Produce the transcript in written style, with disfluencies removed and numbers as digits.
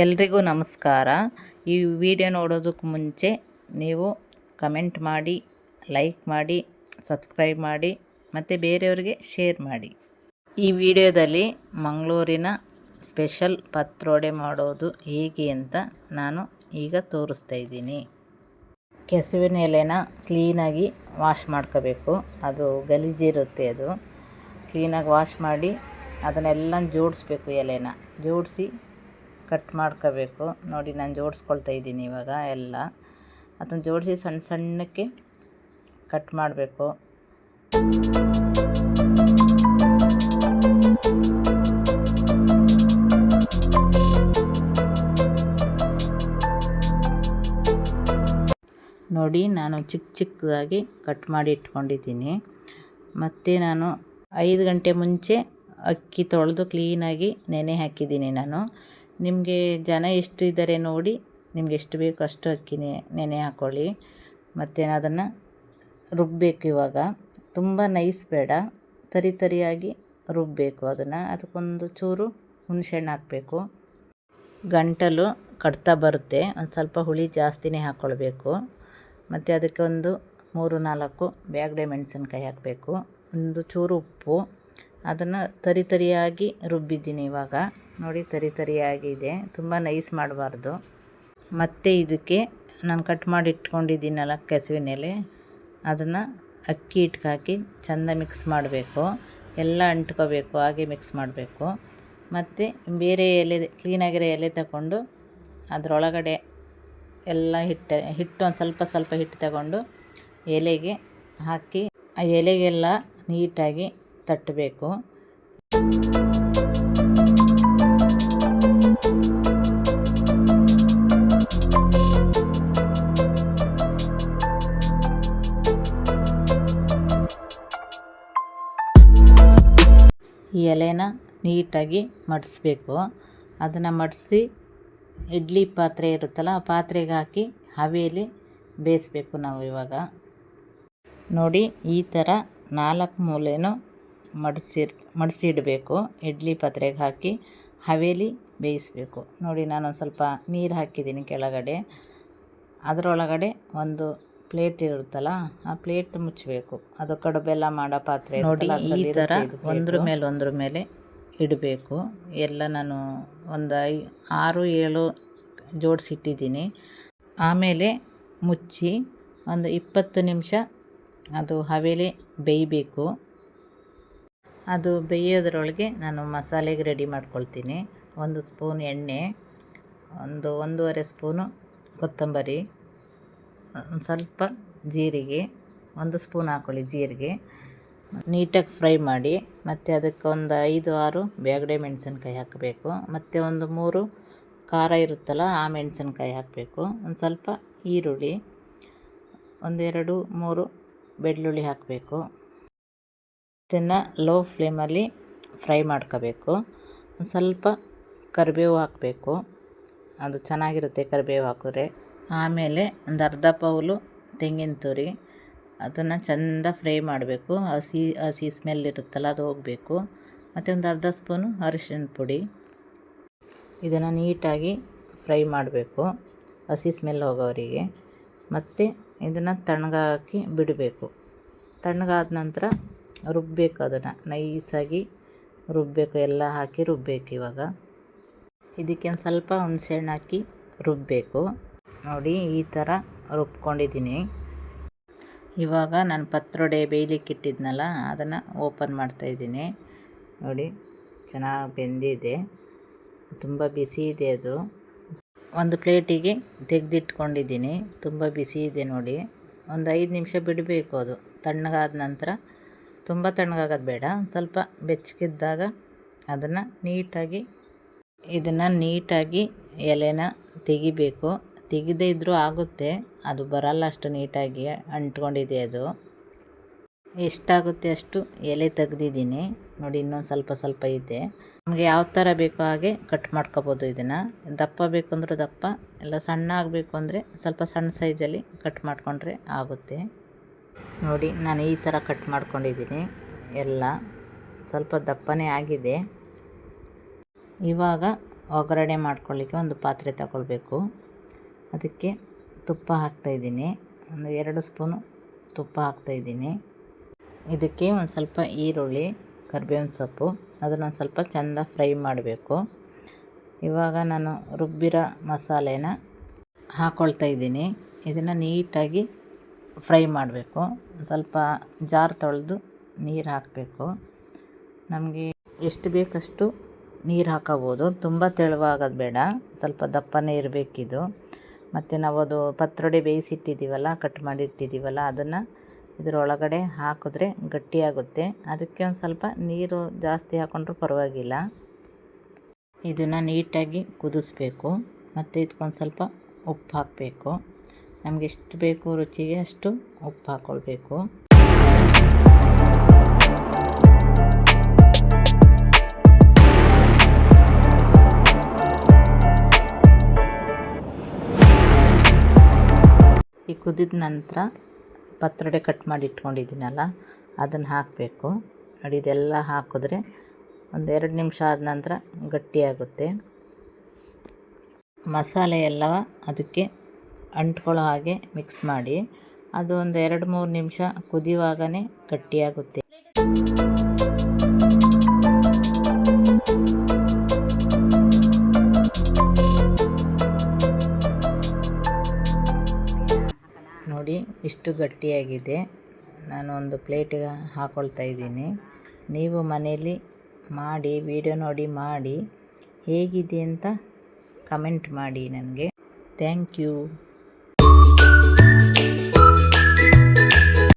ಎಲ್ರಿಗೂ ನಮಸ್ಕಾರ. ಈ ವಿಡಿಯೋ ನೋಡೋದಕ್ಕೆ ಮುಂಚೆ ನೀವು ಕಮೆಂಟ್ ಮಾಡಿ, ಲೈಕ್ ಮಾಡಿ, ಸಬ್ಸ್ಕ್ರೈಬ್ ಮಾಡಿ ಮತ್ತು ಬೇರೆಯವರಿಗೆ ಶೇರ್ ಮಾಡಿ. ಈ ವಿಡಿಯೋದಲ್ಲಿ ಮಂಗಳೂರಿನ ಸ್ಪೆಷಲ್ ಪತ್ರೊಡೆ ಮಾಡೋದು ಹೇಗೆ ಅಂತ ನಾನು ಈಗ ತೋರಿಸ್ತಾ ಇದ್ದೀನಿ. ಕೆಸುವಿನ ಎಲೆನ ಕ್ಲೀನಾಗಿ ವಾಶ್ ಮಾಡ್ಕೋಬೇಕು. ಅದು ಗಲೀಜಿರುತ್ತೆ. ಅದು ಕ್ಲೀನಾಗಿ ವಾಶ್ ಮಾಡಿ ಅದನ್ನೆಲ್ಲ ಜೋಡಿಸ್ಬೇಕು. ಎಲೆನ ಜೋಡಿಸಿ ಕಟ್ ಮಾಡ್ಕೋಬೇಕು. ನೋಡಿ, ನಾನು ಜೋಡಿಸ್ಕೊಳ್ತಾ ಇದ್ದೀನಿ ಇವಾಗ ಎಲ್ಲ. ಅದನ್ನು ಜೋಡಿಸಿ ಸಣ್ಣ ಸಣ್ಣಕ್ಕೆ ಕಟ್ ಮಾಡಬೇಕು. ನೋಡಿ, ನಾನು ಚಿಕ್ಕ ಚಿಕ್ಕದಾಗಿ ಕಟ್ ಮಾಡಿ ಇಟ್ಕೊಂಡಿದ್ದೀನಿ. ಮತ್ತು ನಾನು 5 ಗಂಟೆ ಮುಂಚೆ ಅಕ್ಕಿ ತೊಳೆದು ಕ್ಲೀನಾಗಿ ನೆನೆ ಹಾಕಿದ್ದೀನಿ ನಾನು. ನಿಮಗೆ ಜನ ಎಷ್ಟು ಇದ್ದಾರೆ ನೋಡಿ, ನಿಮ್ಗೆ ಎಷ್ಟು ಬೇಕು ಅಷ್ಟು ಅಕ್ಕಿ ನೆನೆ ಹಾಕ್ಕೊಳ್ಳಿ. ಮತ್ತು ಅದನ್ನು ರುಬ್ಬಬೇಕು. ಇವಾಗ ತುಂಬ ನೈಸ್ ಬೇಡ, ತರಿಯಾಗಿ ರುಬ್ಬಬೇಕು ಅದನ್ನು. ಅದಕ್ಕೊಂದು ಚೂರು ಹುಣಸೆಹಣ್ಣು ಹಾಕಬೇಕು. ಗಂಟಲು ಕಟ್ತಾ ಬರುತ್ತೆ, ಒಂದು ಸ್ವಲ್ಪ ಹುಳಿ ಜಾಸ್ತಿನೇ ಹಾಕ್ಕೊಳ್ಬೇಕು. ಮತ್ತು ಅದಕ್ಕೆ ಒಂದು 3-4 ಬ್ಯಾಗಡೆ ಮೆಣಸಿನ್ಕಾಯಿ ಹಾಕಬೇಕು. ಒಂದು ಚೂರು ಉಪ್ಪು. ಅದನ್ನು ತರಿಯಾಗಿ ರುಬ್ಬಿದ್ದೀನಿ ಇವಾಗ. ನೋಡಿ, ತರಿಯಾಗಿದೆ. ತುಂಬ ನೈಸ್ ಮಾಡಬಾರ್ದು. ಮತ್ತು ಇದಕ್ಕೆ ನಾನು ಕಟ್ ಮಾಡಿ ಇಟ್ಕೊಂಡಿದ್ದೀನಲ್ಲ ಕೆಸುವಿನ ಎಲೆ, ಅದನ್ನು ಅಕ್ಕಿ ಹಿಟ್ಟಿಗೆ ಹಾಕಿ ಚೆಂದ ಮಿಕ್ಸ್ ಮಾಡಬೇಕು. ಎಲ್ಲ ಅಂಟ್ಕೋಬೇಕು, ಹಾಗೆ ಮಿಕ್ಸ್ ಮಾಡಬೇಕು. ಮತ್ತು ಬೇರೆ ಎಲೆ, ಕ್ಲೀನಾಗಿರೋ ಎಲೆ ತಗೊಂಡು ಅದರೊಳಗಡೆ ಎಲ್ಲ ಹಿಟ್ಟು ಒಂದು ಸ್ವಲ್ಪ ಹಿಟ್ಟು ತಗೊಂಡು ಎಲೆಗೆ ಹಾಕಿ ಆ ಎಲೆಗೆಲ್ಲ ನೀಟಾಗಿ ತಟ್ಟಬೇಕು. ಈ ಎಲೆನ ನೀಟಾಗಿ ಮಡಿಸ್ಬೇಕು. ಅದನ್ನು ಮಡಿಸಿ ಇಡ್ಲಿ ಪಾತ್ರೆ ಇರುತ್ತಲ್ಲ, ಆ ಪಾತ್ರೆಗೆ ಹಾಕಿ ಹಬೆಯಲ್ಲಿ ಬೇಯಿಸ್ಬೇಕು ನಾವು ಇವಾಗ. ನೋಡಿ, ಈ ಥರ 4 ಮೂಲೆನೂ ಮಡಿಸಿಡಬೇಕು. ಇಡ್ಲಿ ಪಾತ್ರೆಗೆ ಹಾಕಿ ಹಬೆಯಲ್ಲಿ ಬೇಯಿಸಬೇಕು. ನೋಡಿ, ನಾನೊಂದು ಸ್ವಲ್ಪ ನೀರು ಹಾಕಿದ್ದೀನಿ ಕೆಳಗಡೆ. ಅದರೊಳಗಡೆ ಒಂದು ಪ್ಲೇಟ್ ಇರುತ್ತಲ್ಲ, ಆ ಪ್ಲೇಟ್ ಮುಚ್ಚಬೇಕು. ಅದು ಕಡುಬೆಲ್ಲ ಮಾಡೋ ಪಾತ್ರೆ ನೋಡಿ, ಈ ಥರ ಒಂದ್ರ ಮೇಲೆ ಇಡಬೇಕು. ಎಲ್ಲ ನಾನು ಒಂದು 6-7 ಜೋಡಿಸಿಟ್ಟಿದ್ದೀನಿ. ಆಮೇಲೆ ಮುಚ್ಚಿ ಒಂದು 20 ನಿಮಿಷ ಅದು ಹಬೆಯಲ್ಲಿ ಬೇಯಬೇಕು. ಅದು ಬೇಯೋದ್ರೊಳಗೆ ನಾನು ಮಸಾಲೆಗೆ ರೆಡಿ ಮಾಡ್ಕೊಳ್ತೀನಿ. 1 ಸ್ಪೂನ್ ಎಣ್ಣೆ, 1-1.5 ಸ್ಪೂನು ಕೊತ್ತಂಬರಿ, ಒಂದು ಸ್ವಲ್ಪ ಜೀರಿಗೆ, 1 ಸ್ಪೂನ್ ಹಾಕ್ಕೊಳ್ಳಿ ಜೀರಿಗೆ. ನೀಟಾಗಿ ಫ್ರೈ ಮಾಡಿ. ಮತ್ತು ಅದಕ್ಕೆ ಒಂದು 5-6 ಬ್ಯಾಗಡೆ ಮೆಣಸಿನ್ಕಾಯಿ ಹಾಕಬೇಕು. ಮತ್ತು ಒಂದು 3 ಖಾರ ಇರುತ್ತಲ್ಲ, ಆ ಮೆಣಸಿನ್ಕಾಯಿ ಹಾಕಬೇಕು. ಒಂದು ಸ್ವಲ್ಪ ಈರುಳ್ಳಿ, 1-2-3 ಬೆಳ್ಳುಳ್ಳಿ ಹಾಕಬೇಕು. ಇದನ್ನು ಲೋ ಫ್ಲೇಮಲ್ಲಿ ಫ್ರೈ ಮಾಡ್ಕೋಬೇಕು. ಒಂದು ಸ್ವಲ್ಪ ಕರಿಬೇವು ಹಾಕಬೇಕು, ಅದು ಚೆನ್ನಾಗಿರುತ್ತೆ ಕರಿಬೇವು ಹಾಕಿದ್ರೆ. ಆಮೇಲೆ ಒಂದು ಅರ್ಧ ಪೌಲು ತೆಂಗಿನ ತುರಿ, ಅದನ್ನು ಚೆಂದ ಫ್ರೈ ಮಾಡಬೇಕು. ಹಸಿ ಸ್ಮೆಲ್ ಇರುತ್ತಲ್ಲ, ಅದು ಹೋಗಬೇಕು. ಮತ್ತು ಒಂದು ಅರ್ಧ ಸ್ಪೂನು ಅರಿಶಿನ ಪುಡಿ. ಇದನ್ನು ನೀಟಾಗಿ ಫ್ರೈ ಮಾಡಬೇಕು, ಹಸಿ ಸ್ಮೆಲ್ ಹೋಗೋವರೆಗೆ. ಮತ್ತು ಇದನ್ನು ತಣ್ಣಗಾಕಿ ಬಿಡಬೇಕು. ತಣ್ಣಗಾದ ನಂತರ ರುಬ್ಬಬೇಕು. ಅದನ್ನು ನೈಸಾಗಿ ರುಬ್ಬಬೇಕು, ಎಲ್ಲ ಹಾಕಿ ರುಬ್ಬಬೇಕು. ಇವಾಗ ಇದಕ್ಕೆ ಒಂದು ಸ್ವಲ್ಪ ಹುಣಸೆಹಣ್ಣು ಹಾಕಿ ರುಬ್ಬಬೇಕು. ನೋಡಿ, ಈ ಥರ ರುಬ್ಕೊಂಡಿದ್ದೀನಿ. ಇವಾಗ ನಾನು ಪತ್ರೊಡೆ ಬೇಯಲಿಕ್ಕೆ ಇಟ್ಟಿದ್ನಲ್ಲ, ಅದನ್ನು ಓಪನ್ ಮಾಡ್ತಾಯಿದ್ದೀನಿ. ನೋಡಿ, ಚೆನ್ನಾಗಿ ಬೆಂದಿದೆ, ತುಂಬ ಬಿಸಿ ಇದೆ. ಅದು ಒಂದು ಪ್ಲೇಟಿಗೆ ತೆಗೆದಿಟ್ಕೊಂಡಿದ್ದೀನಿ. ತುಂಬ ಬಿಸಿ ಇದೆ ನೋಡಿ. ಒಂದು 5 ನಿಮಿಷ ಬಿಡಬೇಕು. ಅದು ತಣ್ಣಗಾದ ನಂತರ, ತುಂಬ ತಣ್ಣಗಾಗೋದು ಬೇಡ, ಸ್ವಲ್ಪ ಬೆಚ್ಚಗಿದ್ದಾಗ ಅದನ್ನು ನೀಟಾಗಿ ಎಲೆನ ತೆಗಿಬೇಕು. ತೆಗೆದೇ ಇದ್ದರೂ ಆಗುತ್ತೆ, ಅದು ಬರಲ್ಲ ಅಷ್ಟು ನೀಟಾಗಿ ಅಂಟ್ಕೊಂಡಿದೆ. ಅದು ಎಷ್ಟಾಗುತ್ತೆ ಅಷ್ಟು ಎಲೆ ತೆಗ್ದಿದ್ದೀನಿ ನೋಡಿ. ಇನ್ನೊಂದು ಸ್ವಲ್ಪ ಇದೆ. ನಮಗೆ ಯಾವ ಥರ ಬೇಕೋ ಹಾಗೆ ಕಟ್ ಮಾಡ್ಕೋಬೋದು. ಇದನ್ನು ದಪ್ಪ ಬೇಕು ಅಂದ್ರೆ ದಪ್ಪ, ಎಲ್ಲ ಸಣ್ಣ ಆಗಬೇಕು ಅಂದರೆ ಸ್ವಲ್ಪ ಸಣ್ಣ ಸೈಜಲ್ಲಿ ಕಟ್ ಮಾಡಿಕೊಂಡ್ರೆ ಆಗುತ್ತೆ. ನೋಡಿ, ನಾನು ಈ ಥರ ಕಟ್ ಮಾಡ್ಕೊಂಡಿದ್ದೀನಿ. ಎಲ್ಲ ಸ್ವಲ್ಪ ದಪ್ಪನೇ ಆಗಿದೆ. ಇವಾಗ ಒಗ್ಗರಣೆ ಮಾಡ್ಕೊಳ್ಳಿಕ್ಕೆ ಒಂದು ಪಾತ್ರೆ ತಗೊಳ್ಬೇಕು. ಅದಕ್ಕೆ ತುಪ್ಪ ಹಾಕ್ತಾಯಿದ್ದೀನಿ. ಒಂದು 2 ಸ್ಪೂನು ತುಪ್ಪ ಹಾಕ್ತಾಯಿದ್ದೀನಿ. ಇದಕ್ಕೆ ಒಂದು ಸ್ವಲ್ಪ ಈರುಳ್ಳಿ, ಕರಿಬೇವಿನ ಸೊಪ್ಪು ಅದನ್ನು ಸ್ವಲ್ಪ ಚೆಂದ ಫ್ರೈ ಮಾಡಬೇಕು. ಇವಾಗ ನಾನು ರುಬ್ಬಿರೋ ಮಸಾಲೆನ ಹಾಕ್ಕೊಳ್ತಾ ಇದ್ದೀನಿ. ಇದನ್ನು ನೀಟಾಗಿ ಫ್ರೈ ಮಾಡಬೇಕು. ಸ್ವಲ್ಪ ಜಾರ್ ತೊಳೆದು ನೀರು ಹಾಕಬೇಕು. ನಮಗೆ ಎಷ್ಟು ಬೇಕಷ್ಟು ನೀರು ಹಾಕೋಬೋದು. ತುಂಬ ತೆಳುವಾಗೋದು ಬೇಡ, ಸ್ವಲ್ಪ ದಪ್ಪನೇ ಇರಬೇಕಿದು. ಮತ್ತು ನಾವು ಅದು ಪತ್ರೊಡೆ ಬೇಯಿಸಿಟ್ಟಿದ್ದೀವಲ್ಲ, ಕಟ್ ಮಾಡಿ ಇಟ್ಟಿದ್ದೀವಲ್ಲ, ಅದನ್ನು ಇದರೊಳಗಡೆ ಹಾಕಿದ್ರೆ ಗಟ್ಟಿಯಾಗುತ್ತೆ. ಅದಕ್ಕೆ ಒಂದು ಸ್ವಲ್ಪ ನೀರು ಜಾಸ್ತಿ ಹಾಕ್ಕೊಂಡ್ರೂ ಪರವಾಗಿಲ್ಲ. ಇದನ್ನು ನೀಟಾಗಿ ಕುದಿಸ್ಬೇಕು. ಮತ್ತು ಇದಕ್ಕೊಂದು ಸ್ವಲ್ಪ ಉಪ್ಪು ಹಾಕಬೇಕು. ನಮಗೆ ಎಷ್ಟು ಬೇಕು ರುಚಿಗೆ ಅಷ್ಟು ಉಪ್ಪು ಹಾಕ್ಕೊಳ್ಬೇಕು. ಈ ಕುದಿದ ನಂತರ ಪತ್ರೊಡೆ ಕಟ್ ಮಾಡಿ ಇಟ್ಕೊಂಡಿದ್ದೀನಲ್ಲ, ಅದನ್ನು ಹಾಕಬೇಕು. ನೋಡಿ, ಇದೆಲ್ಲ ಹಾಕಿದ್ರೆ ಒಂದು 2 ನಿಮಿಷ ಆದ ನಂತರ ಗಟ್ಟಿಯಾಗುತ್ತೆ. ಮಸಾಲೆ ಎಲ್ಲ ಅದಕ್ಕೆ ಅಂಟ್ಕೊಳ್ಳೋ ಹಾಗೆ ಮಿಕ್ಸ್ ಮಾಡಿ. ಅದು ಒಂದು 2-3 ನಿಮಿಷ ಕುದಿಯುವಾಗಲೇ ಗಟ್ಟಿಯಾಗುತ್ತೆ. ನೋಡಿ, ಇಷ್ಟು ಗಟ್ಟಿಯಾಗಿದೆ. ನಾನು ಒಂದು ಪ್ಲೇಟಿಗೆ ಹಾಕ್ಕೊಳ್ತಾ ಇದ್ದೀನಿ. ನೀವು ಮನೆಯಲ್ಲಿ ಮಾಡಿ ವಿಡಿಯೋ ನೋಡಿ ಮಾಡಿ ಹೇಗಿದೆ ಅಂತ ಕಮೆಂಟ್ ಮಾಡಿ ನನಗೆ. Thank you.